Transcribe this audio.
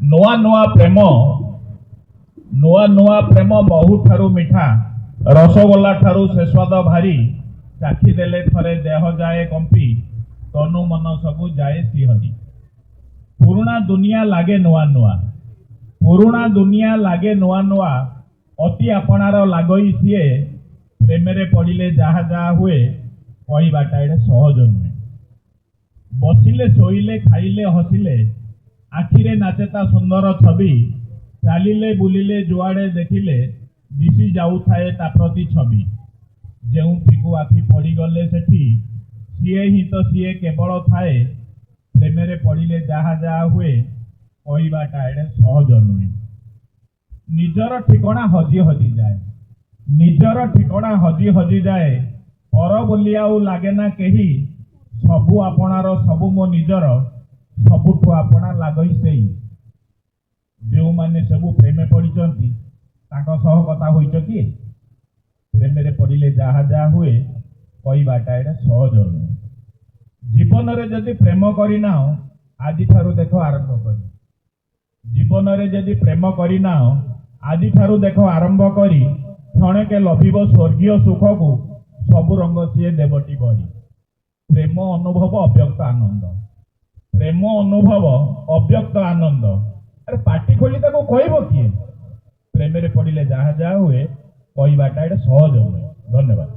नुआ नुआ प्रेम बहु ठारू मिठा रसगोल्ला ठारू से स्वाद भारी चाखी देले थरे देह जाए कंपी तनु मन सबु जाए सिहरी। पुरुणा दुनिया लागे नुआ नुआ पुरुणा दुनिया लागे नुआ नुआ अति आपणार लागई सीए प्रेमेरे पड़िले जहा जहा हुए कहबाटा एडे सहज नुहे। बसिले शोइले खाइले हसिले आखिरे नाचेता सुंदर छवि चालिले बुलिले जुआड़े देखिले दिशी जाउथाए ता प्रति छवि। जेउठिकु आखि पड़ीगले सेठी सीए ही तो सीए केवल थाए प्रेमेरे पड़िले जहा जहा हुए कहबाटा एडे सहज नुहे। निजर ठिकणा हजी हजी जाए निजर ठिकणा हजी हजी जाए पर बोली आउ लागे ना केही सबु आपणार सबु मो निजर सबुठु आपणा लागई सेई। जो माने सबु प्रेमे पड़िचंती ताको सह कथा होइछ कि प्रेमेरे पड़िले जहा जहा हुए कहबाटा एडे सहज नुहे। जीवन रे जदि प्रेम करिना आदि ठारू देखो आरंभ करी जीवन रे जदि प्रेम करिना आदि ठारू देखो आरंभ करी क्षणके लभिब स्वर्गीय सुख को सबु रंग सीए देवटी भरी। प्रेम अनुभव अव्यक्त आनंद प्रेम अनुभव अव्यक्त आनंद। अरे पाटी खोली ताको कहबो किए प्रेमेरे पड़िले जहा जहा हुए कहबाटा एडे सहज हुए। धन्यवाद।